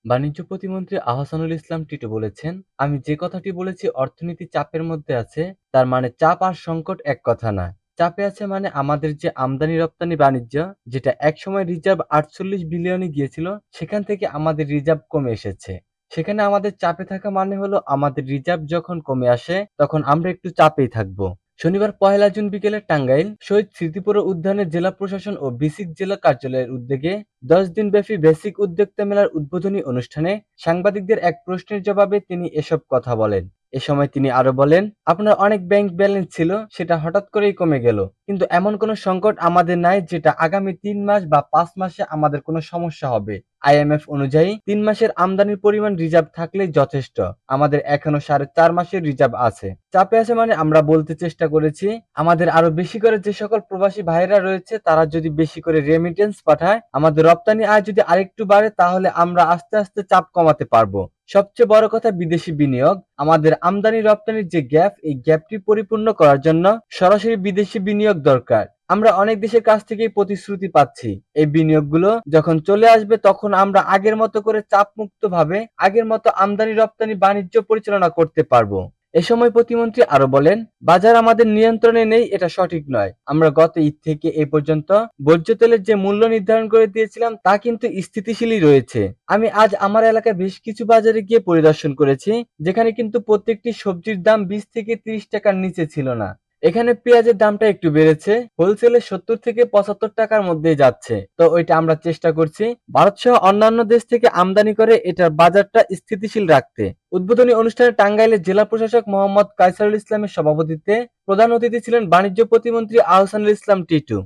বাণিজ্য প্রতিমন্ত্রী আহসানুল ইসলাম টিটু বলেছেন, আমি যে কথাটি বলেছি অর্থনীতি চাপের মধ্যে আছে, তার মানে চাপ আর সংকট এক কথা না। চাপে আছে মানে আমাদের যে আমদানি রপ্তানি বাণিজ্য, যেটা একসময় রিজার্ভ 48 বিলিয়নে গিয়েছিল, সেখান থেকে আমাদের রিজার্ভ কমে এসেছে। সেখানে আমাদের চাপে থাকা মানে হলো আমাদের রিজার্ভ যখন কমে আসে তখন আমরা একটু চাপেই থাকবো। শনিবার ১লা জুন বিকেলে টাঙ্গাইল শহীদ স্মৃতিপুর উদ্যানে জেলা প্রশাসন ও বিসিক জেলা কার্যালয়ের উদ্যোগে ১০ দিনব্যাপী বেসিক উদ্যোক্তা মেলার উদ্বোধনী অনুষ্ঠানে সাংবাদিকদের এক প্রশ্নের জবাবে তিনি এসব কথা বলেন। এ সময় তিনি আরো বলেন, আপনার অনেক ব্যাংক ব্যালেন্স ছিল, সেটা হঠাৎ করেই কমে গেল। কিন্তু এমন কোনো সংকট আমাদের নাই যেটা আগামী ৩ মাস বা ৫ মাসে আমাদের কোনো সমস্যা হবে। আইএমএফ অনুযায়ী ৩ মাসের আমদানির পরিমাণ রিজার্ভ থাকলেই যথেষ্ট। আমাদের এখনো ৪.৫ মাসের রিজার্ভ আছে। চাপে আছে মানে আমরা বলতে চেষ্টা করেছি, আমাদের আরো বেশি করে যে সকল প্রবাসী ভাইরা রয়েছে তারা যদি বেশি করে রেমিটেন্স পাঠায়, আমাদের রপ্তানি আয় যদি আরেকটু বাড়ে, তাহলে আমরা আস্তে আস্তে চাপ কমাতে পারবো। সবচেয়ে বড় কথা বিদেশি বিনিয়োগ। আমাদের আমদানি রপ্তানির যে গ্যাপ, এই গ্যাপটি পরিপূর্ণ করার জন্য সরাসরি বিদেশি বিনিয়োগ দরকার। আমরা অনেক দেশের কাছ থেকেই প্রতিশ্রুতি পাচ্ছি, এই বিনিয়োগগুলো যখন চলে আসবে তখন আমরা আগের মতো করে চাপমুক্ত ভাবে আগের মতো আমদানি রপ্তানি বাণিজ্য পরিচালনা করতে পারবো। এ সময় প্রতিমন্ত্রী আরো বলেন, বাজার আমাদের নিয়ন্ত্রণে নেই এটা সঠিক নয়। আমরা গত ঈদ থেকে এ পর্যন্ত ভোজ্য তেলের যে মূল্য নির্ধারণ করে দিয়েছিলাম তা কিন্তু স্থিতিশীলই রয়েছে। আমি আজ আমার এলাকায় বেশ কিছু বাজারে গিয়ে পরিদর্শন করেছি, যেখানে কিন্তু প্রত্যেকটি সবজির দাম 20 থেকে 30 টাকার নিচে ছিল না। এখানে পেঁয়াজের দামটা একটু বেড়েছে, হোলসেলে 70 থেকে 75 টাকার মধ্যেই যাচ্ছে। তো ওইটা আমরা চেষ্টা করছি ভারত সহ অন্যান্য দেশ থেকে আমদানি করে এটার বাজারটা স্থিতিশীল রাখতে। উদ্বোধনী অনুষ্ঠানে টাঙ্গাইলের জেলা প্রশাসক মোহাম্মদ কায়সারুল ইসলামের সভাপতিত্বে প্রধান অতিথি ছিলেন বাণিজ্য প্রতিমন্ত্রী আহসানুল ইসলাম টিটু।